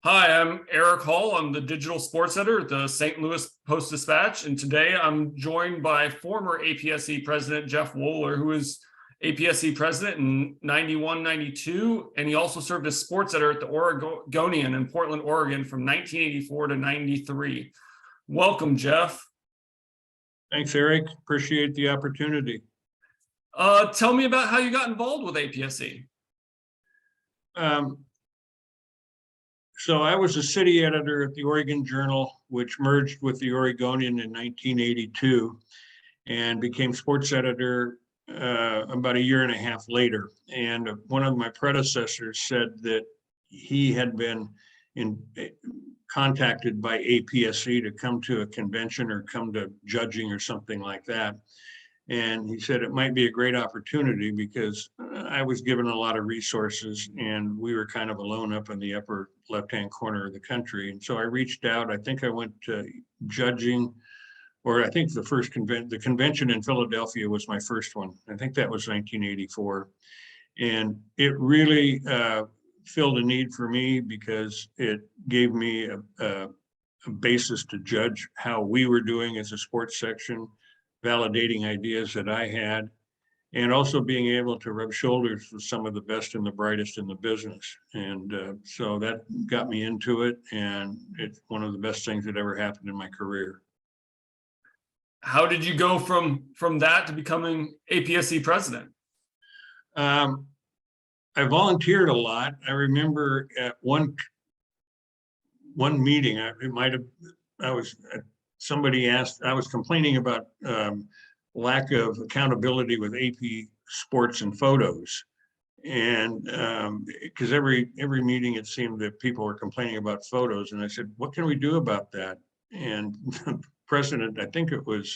Hi, I'm Erik Hall. I'm the digital sports editor at the St. Louis Post-Dispatch, and today I'm joined by former APSE president Jeff Wohler, who was APSE president in 91, 92, and he also served as sports editor at the Oregonian in Portland, Oregon from 1984 to 93. Welcome, Jeff. Thanks, Erik. Appreciate the opportunity. Tell me about how you got involved with APSE. So I was a city editor at the Oregon Journal, which merged with the Oregonian in 1982 and became sports editor about a year and a half later. And one of my predecessors said that he had been contacted by APSE to come to a convention or come to judging or something like that. And he said it might be a great opportunity because I was given a lot of resources and we were kind of alone up in the upper left-hand corner of the country. And so I reached out. I think I went to judging, or I think the convention in Philadelphia was my first one. I think that was 1984. And it really filled a need for me because it gave me a basis to judge how we were doing as a sports section, validating ideas that I had, and also being able to rub shoulders with some of the best and the brightest in the business. And so that got me into it, and it's one of the best things that ever happened in my career. How did you go from that to becoming APSE president? I volunteered a lot. I remember at one meeting, somebody asked, I was complaining about lack of accountability with AP sports and photos. And because every meeting, it seemed that people were complaining about photos. And I said, what can we do about that? And the president, I think it was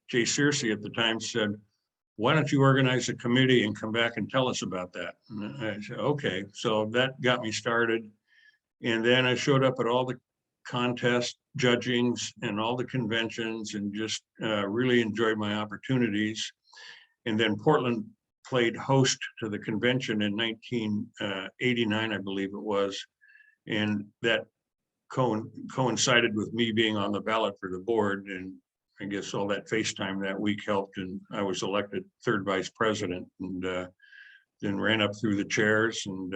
Jay Searcy at the time, said, why don't you organize a committee and come back and tell us about that? And I said, okay. So that got me started. And then I showed up at all the contest judgings and all the conventions and just really enjoyed my opportunities. And then Portland played host to the convention in 1989, I believe it was. And that coincided with me being on the ballot for the board. And I guess all that FaceTime that week helped. And I was elected third vice president, and then ran up through the chairs and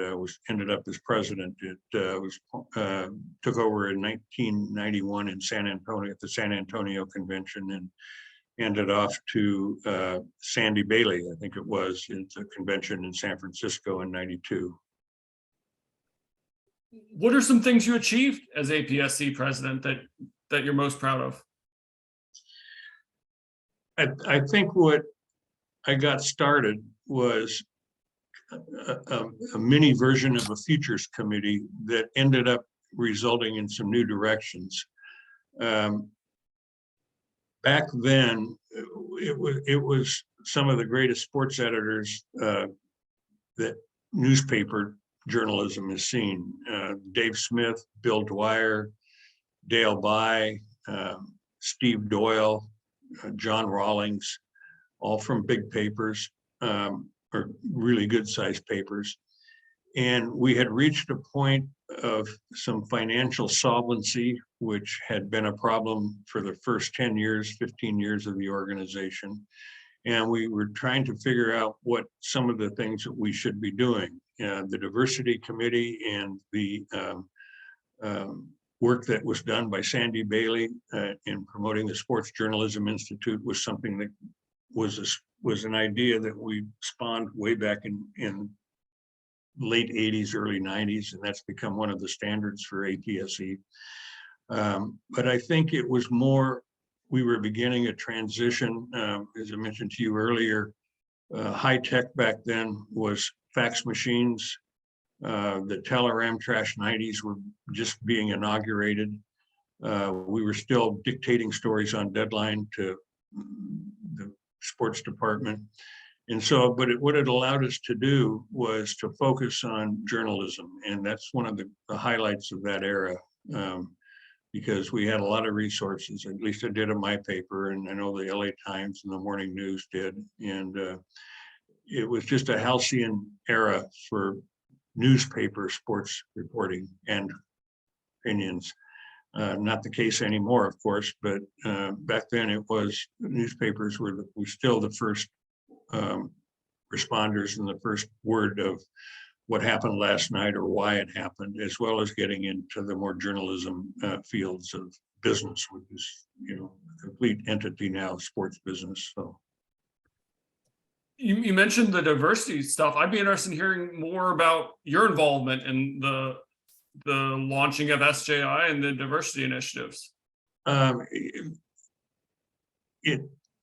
ended up as president. It took over in 1991 in San Antonio at the San Antonio convention, and ended off to Sandy Bailey, I think it was. It's a convention in San Francisco in 92. What are some things you achieved as APSE president that you're most proud of? I think what I got started was a mini version of a futures committee that ended up resulting in some new directions. Back then, it was some of the greatest sports editors that newspaper journalism has seen. Dave Smith, Bill Dwyer, Dale By, Steve Doyle, John Rawlings, all from big papers. Or really good sized papers. And we had reached a point of some financial solvency, which had been a problem for the first 10 years, 15 years of the organization. And we were trying to figure out what some of the things that we should be doing. The diversity committee and the work that was done by Sandy Bailey in promoting the Sports Journalism Institute was something that was an idea that we spawned way back in late 80s, early 90s, and that's become one of the standards for APSE. But I think it was more, we were beginning a transition. As I mentioned to you earlier, high tech back then was fax machines. The Teleram Trash 90s were just being inaugurated. We were still dictating stories on deadline to the sports department. And so, but what it allowed us to do was to focus on journalism. And that's one of the highlights of that era, because we had a lot of resources. At least I did in my paper, and I know the LA Times and the Morning News did. And it was just a halcyon era for newspaper sports reporting and opinions. Not the case anymore, of course, but back then it was, newspapers were still the first responders and the first word of what happened last night or why it happened, as well as getting into the more journalism fields of business, which is, a complete entity now, sports business. So. You mentioned the diversity stuff. I'd be interested in hearing more about your involvement in the launching of SJI and the diversity initiatives.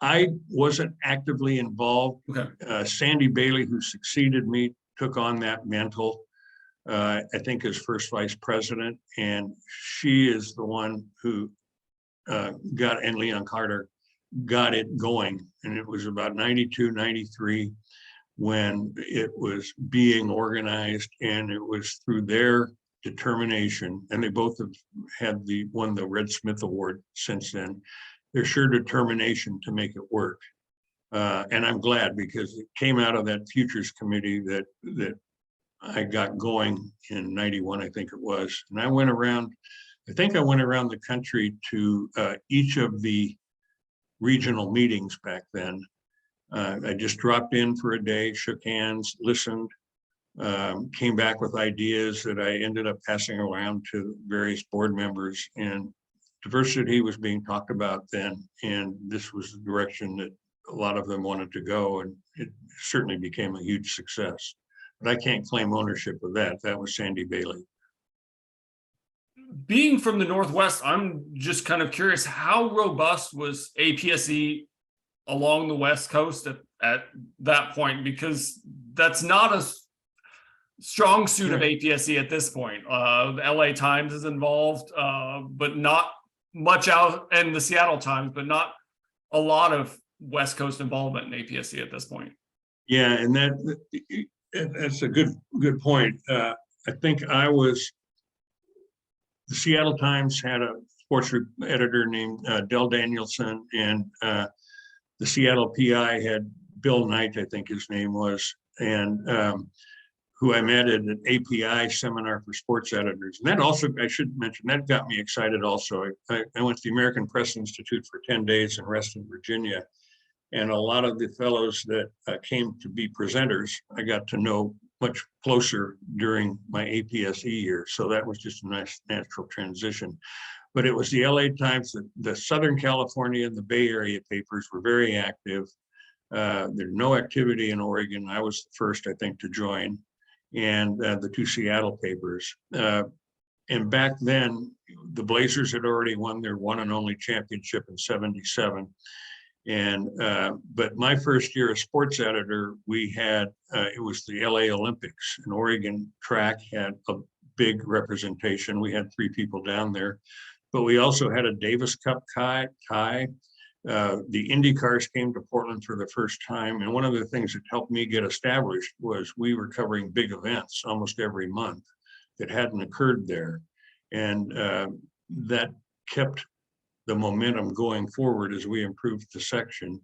I wasn't actively involved. Okay. Sandy Bailey, who succeeded me, took on that mantle, I think as first vice president, and she is the one who and Leon Carter got it going. And it was about 92, 93 when it was being organized, and it was through their determination, and they both have won the Red Smith Award since then, their sheer determination to make it work. And I'm glad, because it came out of that futures committee that I got going in 91, I think it was. And I went around the country to each of the regional meetings back then. I just dropped in for a day, shook hands, listened, came back with ideas that I ended up passing around to various board members, and diversity was being talked about then. And this was the direction that a lot of them wanted to go, and it certainly became a huge success. But I can't claim ownership of that. That was Sandy Bailey. Being from the Northwest, I'm just kind of curious, how robust was APSE along the West Coast at that point? Because that's not a strong suit of APSE at this point. The LA Times is involved, but not much out, and the Seattle Times, but not a lot of West Coast involvement in APSE at this point. Yeah, and that's a good point. I think the Seattle Times had a sports editor named Del Danielson, and the Seattle PI had Bill Knight, I think his name was, and who I met at an API seminar for sports editors. And that also, I should mention, that got me excited also. I went to the American Press Institute for 10 days in Reston, Virginia. And a lot of the fellows that came to be presenters, I got to know much closer during my APSE year. So that was just a nice natural transition. But it was the LA Times, the Southern California and the Bay Area papers were very active. There's no activity in Oregon. I was the first, I think, to join, and the two Seattle papers. And back then, the Blazers had already won their one and only championship in '77. And but my first year as sports editor, we had it was the LA Olympics, and Oregon track had a big representation. We had 3 people down there, but we also had a Davis Cup tie. The IndyCars came to Portland for the first time, and one of the things that helped me get established was we were covering big events almost every month that hadn't occurred there, and that kept the momentum going forward as we improved the section.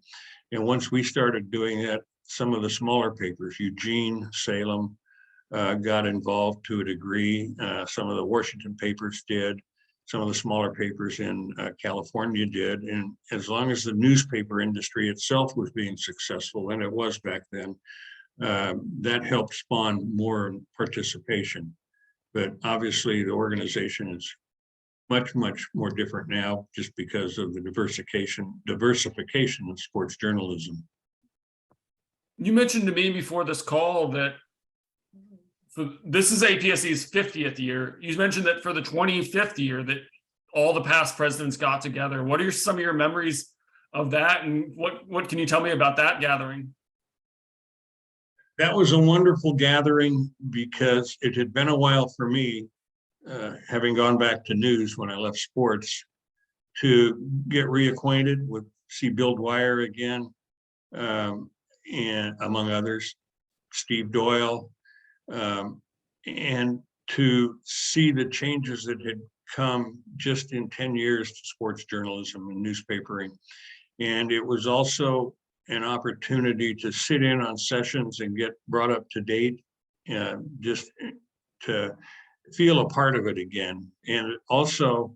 And once we started doing that, some of the smaller papers, Eugene, Salem, got involved to a degree. Some of the Washington papers did. Some of the smaller papers in California did. And as long as the newspaper industry itself was being successful, and it was back then, that helped spawn more participation. But obviously the organization is much more different now, just because of the diversification of sports journalism. You mentioned to me before this call that this is APSE's 50th year. You mentioned that for the 25th year that all the past presidents got together. What are some of your memories of that, and what can you tell me about that gathering? That was a wonderful gathering because it had been a while for me, having gone back to news when I left sports, to get reacquainted with, see Bill Dwyer again, and among others, Steve Doyle, and to see the changes that had come just in 10 years to sports journalism and newspapering. And it was also an opportunity to sit in on sessions and get brought up to date, just to feel a part of it again. And also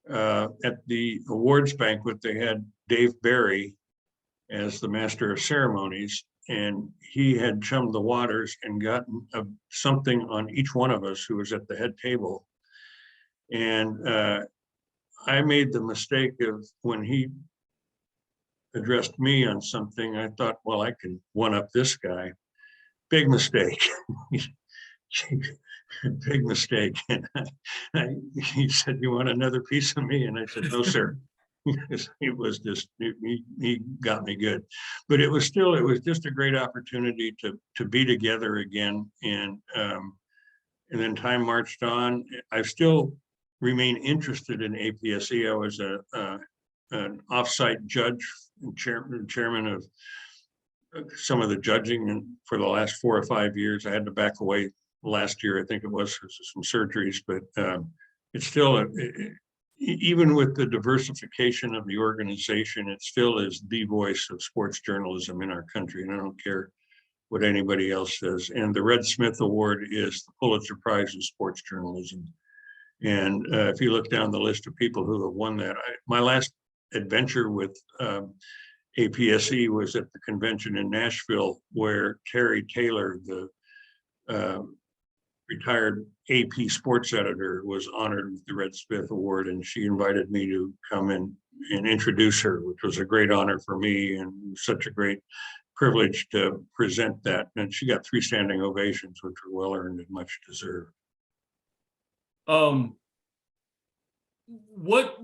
at the awards banquet, they had Dave Barry as the master of ceremonies, and he had chummed the waters and gotten something on each one of us who was at the head table. And I made the mistake of, when he addressed me on something, I thought, well, I can one up this guy. Big mistake. Big mistake. And he said, "You want another piece of me?" And I said, "No, sir." It was just, he got me good. But it was just a great opportunity to be together again. And then time marched on. I still remain interested in APSE. I was an offsite judge and chairman of some of the judging, and for the last 4 or 5 years. I had to back away last year, I think it was, for some surgeries, but it's still even with the diversification of the organization, it still is the voice of sports journalism in our country, and I don't care what anybody else says. And the Red Smith Award is the Pulitzer Prize in sports journalism. And if you look down the list of people who have won that, my last adventure with APSE was at the convention in Nashville, where Terry Taylor, the retired AP sports editor, was honored with the Red Smith Award, and she invited me to come in and introduce her, which was a great honor for me and such a great privilege to present that. And she got 3 standing ovations, which were well earned and much deserved. What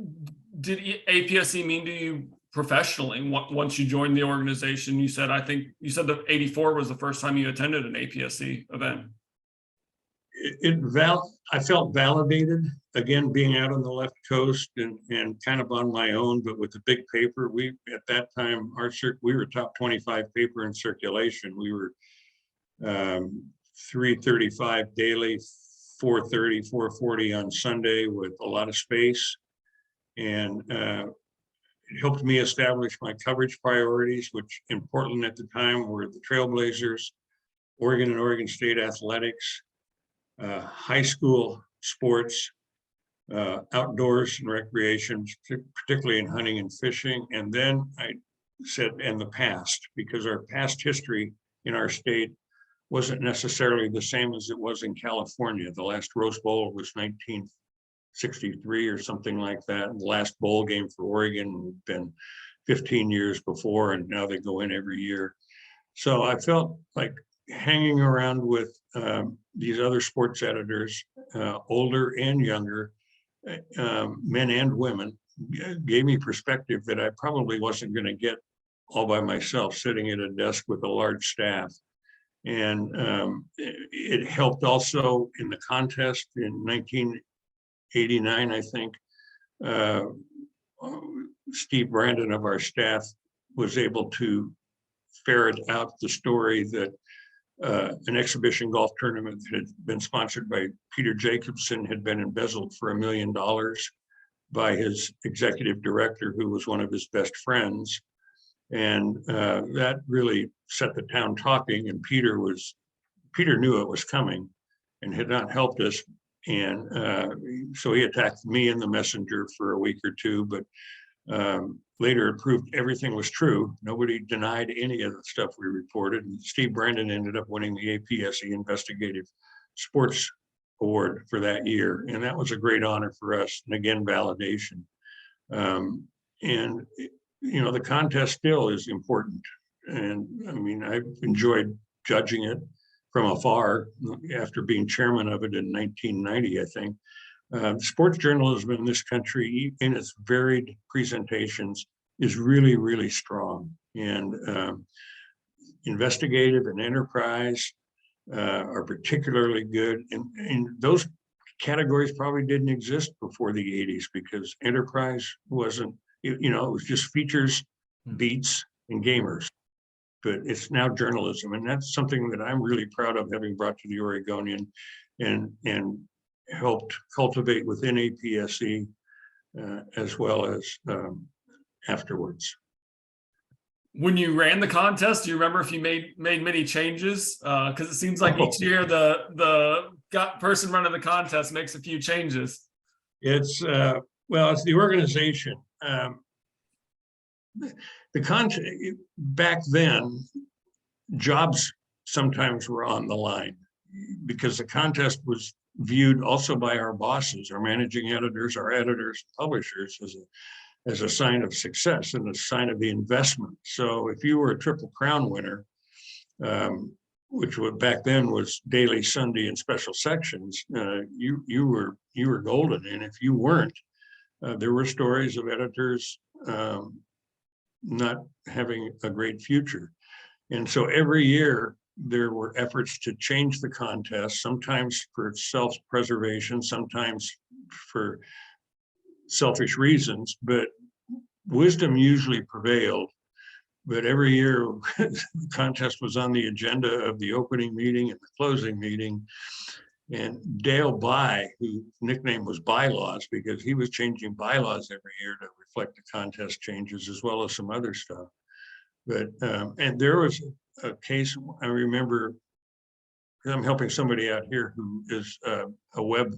did APSE mean to you professionally once you joined the organization? You said, I think you said that '84 was the first time you attended an APSE event. I felt validated, again, being out on the left coast and kind of on my own, but with the big paper. At that time, we were top 25 paper in circulation. We were 335 daily, 430, 440 on Sunday, with a lot of space. And it helped me establish my coverage priorities, which in Portland at the time were the Trailblazers, Oregon and Oregon State athletics, high school sports, outdoors and recreation, particularly in hunting and fishing. And then I said, and the past, because our past history in our state wasn't necessarily the same as it was in California. The last Rose Bowl was 1963 or something like that. And the last bowl game for Oregon had been 15 years before, and now they go in every year. So I felt like hanging around with these other sports editors, older and younger, men and women, gave me perspective that I probably wasn't going to get all by myself, sitting at a desk with a large staff. And it helped also in the contest in 1989, I think. Steve Brandon of our staff was able to ferret out the story that an exhibition golf tournament that had been sponsored by Peter Jacobson had been embezzled for $1 million by his executive director, who was one of his best friends. And that really set the town talking. And Peter knew it was coming and had not helped us. And so he attacked me in the messenger for a week or two, but later it proved everything was true. Nobody denied any of the stuff we reported. And Steve Brandon ended up winning the APSE Investigative Sports Award for that year. And that was a great honor for us. And again, validation. And the contest still is important. And I mean, I've enjoyed judging it from afar after being chairman of it in 1990, I think. Sports journalism in this country, in its varied presentations, is really, really strong. And investigative and enterprise are particularly good. And those categories probably didn't exist before the 80s, because enterprise wasn't, it was just features, beats, and gamers. But it's now journalism. And that's something that I'm really proud of, having brought to the Oregonian and helped cultivate within APSE as well as afterwards. When you ran the contest, do you remember if you made many changes? Because it seems like each year the person running the contest makes a few changes. It's well, it's the organization. The content back then, jobs sometimes were on the line because the contest was viewed also by our bosses, our managing editors, our editors, publishers as a sign of success and a sign of the investment. So if you were a Triple Crown winner, which back then was daily, Sunday, and special sections, you were golden. And if you weren't, there were stories of editors not having a great future. And so every year there were efforts to change the contest, sometimes for self-preservation, sometimes for selfish reasons, but wisdom usually prevailed. But every year the contest was on the agenda of the opening meeting and the closing meeting. And Dale By, whose nickname was Bylaws, because he was changing bylaws every year to reflect the contest changes, as well as some other stuff. But and there was a case I remember, I'm helping somebody out here who is a web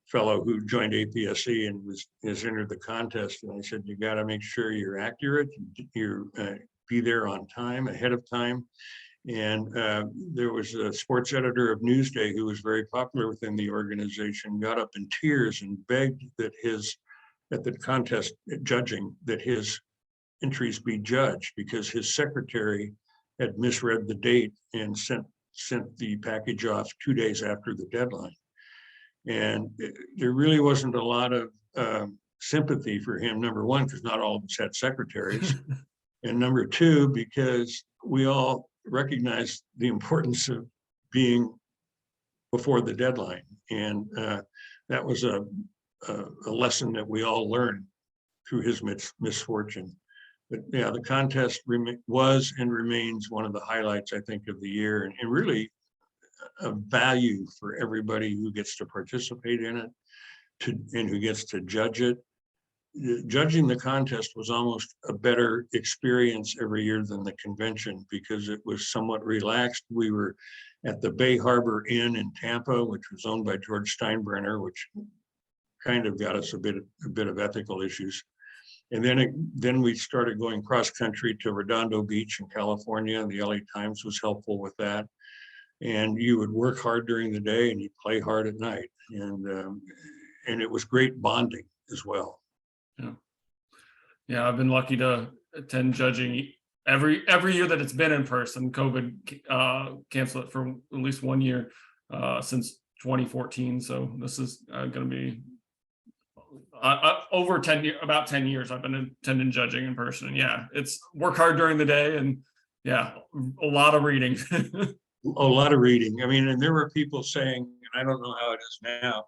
fellow who joined APSE and has entered the contest. And I said, you got to make sure you're accurate, you're be there on time, ahead of time. And there was a sports editor of Newsday who was very popular within the organization, got up in tears and begged that at the contest judging, that his entries be judged because his secretary had misread the date and sent the package off 2 days after the deadline. And there really wasn't a lot of sympathy for him, number one, because not all of us had secretaries. And number two, because we all recognize the importance of being before the deadline. And that was a lesson that we all learned through his misfortune. But yeah, the contest was and remains one of the highlights, I think, of the year, and really a value for everybody who gets to participate in it and who gets to judge it. Judging the contest was almost a better experience every year than the convention because it was somewhat relaxed. We were at the Bay Harbor Inn in Tampa, which was owned by George Steinbrenner, which kind of got us a bit of ethical issues. And then we started going cross country to Redondo Beach in California, and the LA Times was helpful with that. And you would work hard during the day and you'd play hard at night. And it was great bonding as well. Yeah, I've been lucky to attend judging every year that it's been in person. COVID canceled it for at least 1 year since 2014. So this is going to be over 10 years, about 10 years I've been attending judging in person. And yeah, it's work hard during the day and yeah, a lot of reading. A lot of reading. I mean, and there were people saying, and I don't know how it is now,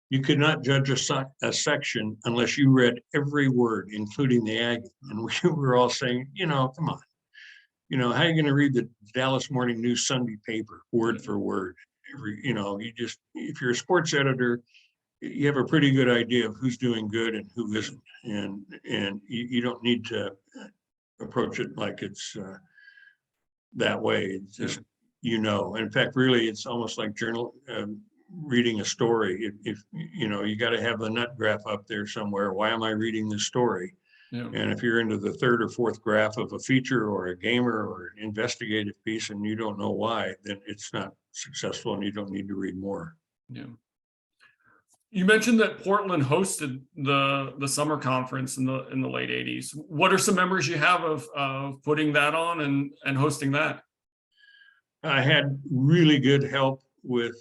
you could not judge a section unless you read every word, including the Aggie. And we were all saying, come on, how are you going to read the Dallas Morning News Sunday paper word for word? If you're a sports editor, you have a pretty good idea of who's doing good and who isn't. And you don't need to approach it like it's that way. It's just, in fact, really, it's almost like reading a story. If you got to have the nut graph up there somewhere. Why am I reading this story? Yeah. And if you're into the third or fourth graph of a feature or a gamer or an investigative piece and you don't know why, then it's not successful and you don't need to read more. Yeah. You mentioned that Portland hosted the summer conference in the late 80s. What are some memories you have of putting that on and hosting that? I had really good help with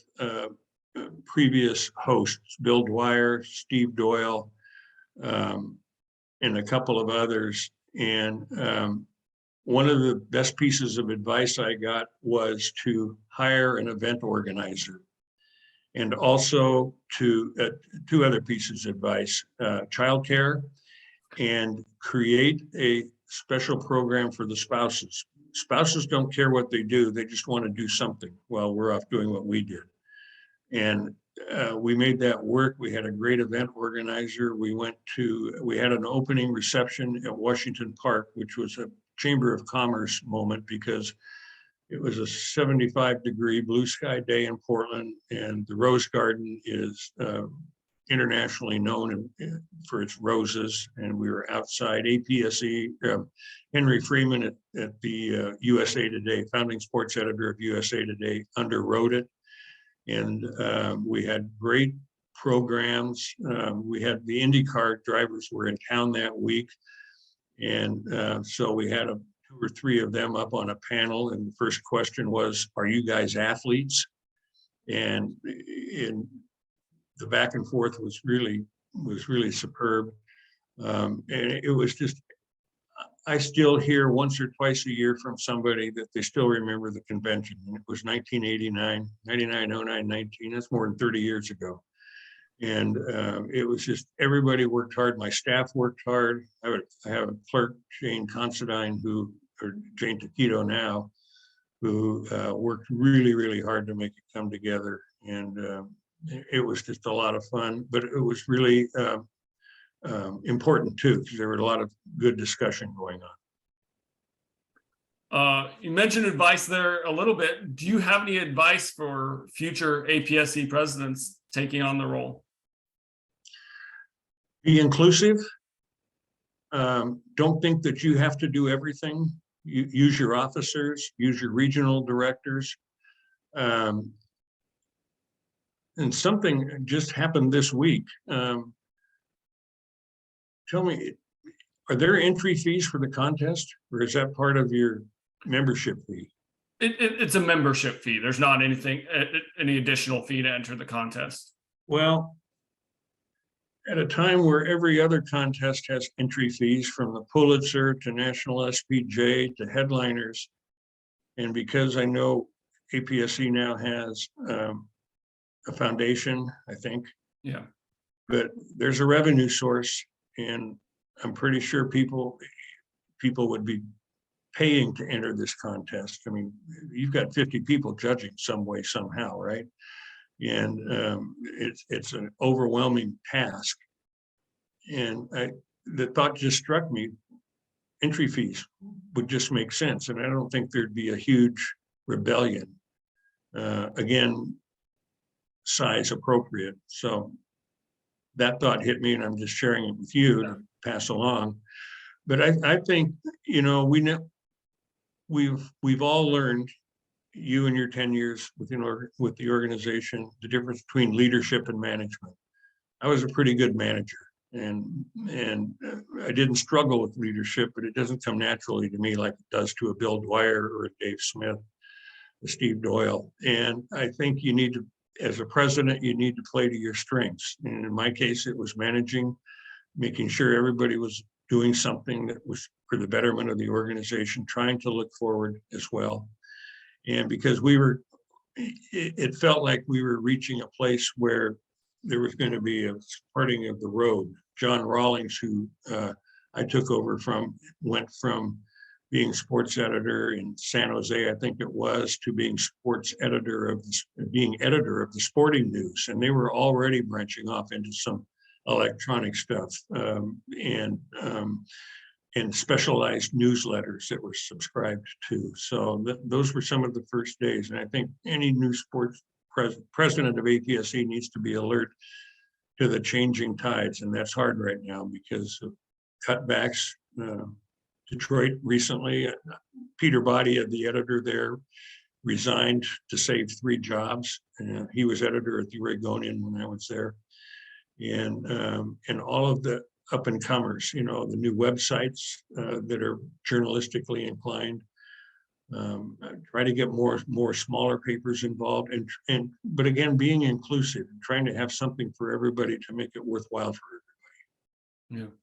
previous hosts, Bill Dwyer, Steve Doyle, and a couple of others. And one of the best pieces of advice I got was to hire an event organizer. And also to two other pieces of advice, childcare, and create a special program for the spouses. Spouses don't care what they do. They just want to do something while we're off doing what we did. And we made that work. We had a great event organizer. We had an opening reception at Washington Park, which was a Chamber of Commerce moment because it was a 75-degree blue sky day in Portland, and the Rose Garden is internationally known for its roses. And we were outside. APSE, Henry Freeman at the USA Today, founding sports editor of USA Today, underwrote it. And we had great programs. We had the IndyCar drivers were in town that week. And so we had 2 or 3 of them up on a panel. And the first question was, are you guys athletes? And the back and forth was really superb. And it was just, I still hear once or twice a year from somebody that they still remember the convention. And it was 1989, 99, 09, 19. That's more than 30 years ago. And it was just, everybody worked hard. My staff worked hard. I have a clerk, Jane Considine, or Jane Taquito now, who worked really hard to make it come together. And it was just a lot of fun, but it was really important too, because there were a lot of good discussion going on. You mentioned advice there a little bit. Do you have any advice for future APSE presidents taking on the role? Be inclusive. Don't think that you have to do everything. Use your officers, use your regional directors. And something just happened this week. Tell me, are there entry fees for the contest, or is that part of your membership fee? It's a membership fee. There's not any additional fee to enter the contest. Well, at a time where every other contest has entry fees, from the Pulitzer to National SPJ to headliners, and because I know APSE now has a foundation, I think. Yeah. But there's a revenue source, and I'm pretty sure people would be paying to enter this contest. I mean, you've got 50 people judging some way, somehow, right? And it's an overwhelming task. And the thought just struck me, entry fees would just make sense. And I don't think there'd be a huge rebellion. Again, size appropriate. So that thought hit me, and I'm just sharing it with you to pass along. But I think, you know, we've all learned, you and your 10 years with the organization, the difference between leadership and management. I was a pretty good manager, and I didn't struggle with leadership, but it doesn't come naturally to me like it does to a Bill Dwyer or a Dave Smith, a Steve Doyle. And I think you need to, as a president, you need to play to your strengths. And in my case, it was managing, making sure everybody was doing something that was for the betterment of the organization, trying to look forward as well. And because it felt like we were reaching a place where there was going to be a parting of the road. John Rawlings, who I took over from, went from being sports editor in San Jose, I think it was, to being editor of the Sporting News. And they were already branching off into some electronic stuff and specialized newsletters that were subscribed to. So those were some of the first days. And I think any new sports president of APSE needs to be alert to the changing tides. And that's hard right now because of cutbacks. Detroit recently, Peter Bodia, the editor there, resigned to save 3 jobs. He was editor at the Oregonian when I was there. And all of the up and comers, you know, the new websites that are journalistically inclined. Try to get more smaller papers involved, but again, being inclusive and trying to have something for everybody to make it worthwhile for everybody.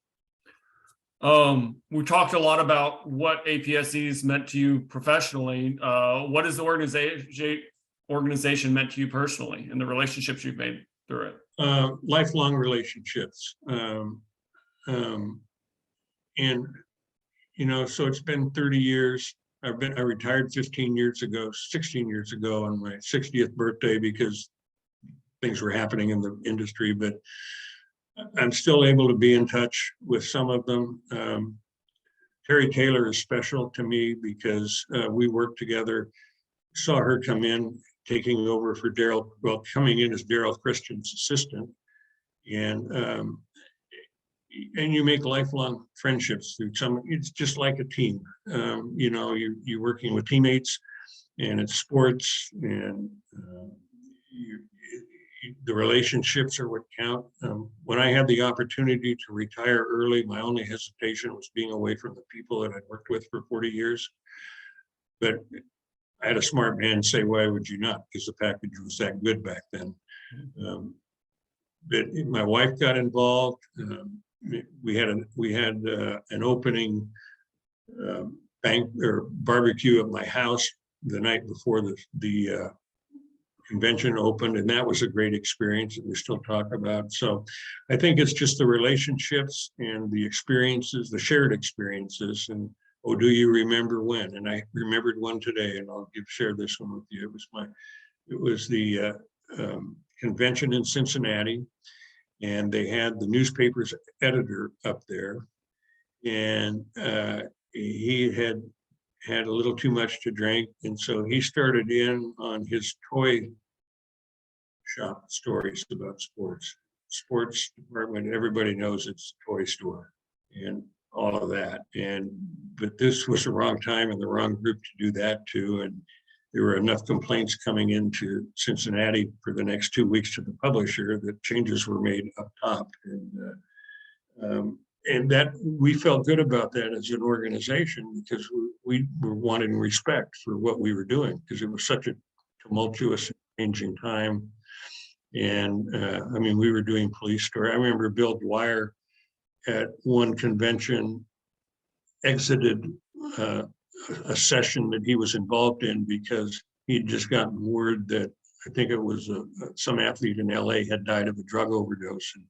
Yeah. We talked a lot about what APSE's meant to you professionally. What has the organization meant to you personally and the relationships you've made through it? Lifelong relationships. And, you know, so it's been 30 years. I retired 16 years ago on my 60th birthday, because things were happening in the industry, but I'm still able to be in touch with some of them. Terry Taylor is special to me because we worked together, saw her come in, taking over for Daryl, well, coming in as Daryl Christian's assistant. And you make lifelong friendships through some, it's just like a team. You're working with teammates, and it's sports, and the relationships are what count. When I had the opportunity to retire early, my only hesitation was being away from the people that I'd worked with for 40 years. But I had a smart man say, why would you not? Because the package was that good back then. But my wife got involved. We had an opening bank or barbecue at my house the night before the convention opened, and that was a great experience that we still talk about. So I think it's just the relationships and the experiences, the shared experiences. And oh, do you remember when? And I remembered one today, and I'll share this one with you. It was the convention in Cincinnati, and they had the newspaper's editor up there, and he had a little too much to drink, and so he started in on his toy shop stories about sports. Sports department, everybody knows it's a toy store and all of that. But this was the wrong time and the wrong group to do that to. And there were enough complaints coming into Cincinnati for the next 2 weeks to the publisher that changes were made up top. And that we felt good about that as an organization, because we were wanting respect for what we were doing, because it was such a tumultuous, changing time. And we were doing police story. I remember Bill Dwyer at one convention exited a session that he was involved in because he'd just gotten word that I think it was some athlete in LA had died of a drug overdose. And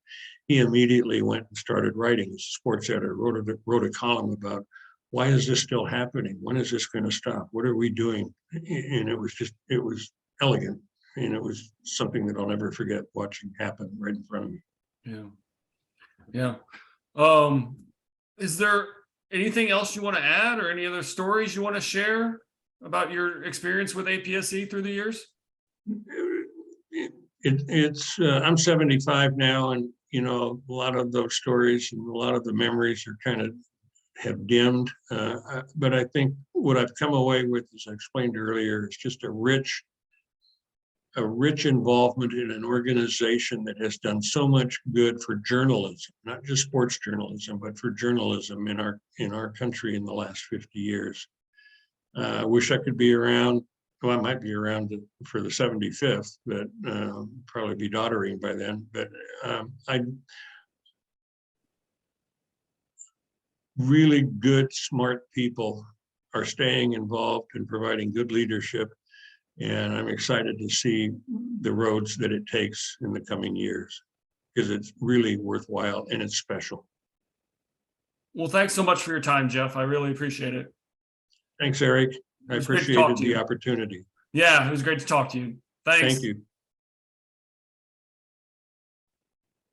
he immediately went and started writing. As a sports editor, wrote a column about, why is this still happening? When is this going to stop? What are we doing? And it was elegant. And it was something that I'll never forget watching happen right in front of me. Yeah. Is there anything else you want to add, or any other stories you want to share about your experience with APSE through the years? I'm 75 now, and a lot of those stories and a lot of the memories are kind of have dimmed. But I think what I've come away with, as I explained earlier, is just a rich involvement in an organization that has done so much good for journalism, not just sports journalism, but for journalism in our country in the last 50 years. I wish I could be around. Well, I might be around for the 75th, but probably be doddering by then. But really good, smart people are staying involved and providing good leadership. And I'm excited to see the roads that it takes in the coming years, because it's really worthwhile and it's special. Well, thanks so much for your time, Jeff. I really appreciate it. Thanks, Erik. I appreciated the opportunity. Yeah, it was great to talk to you. Thanks. Thank you.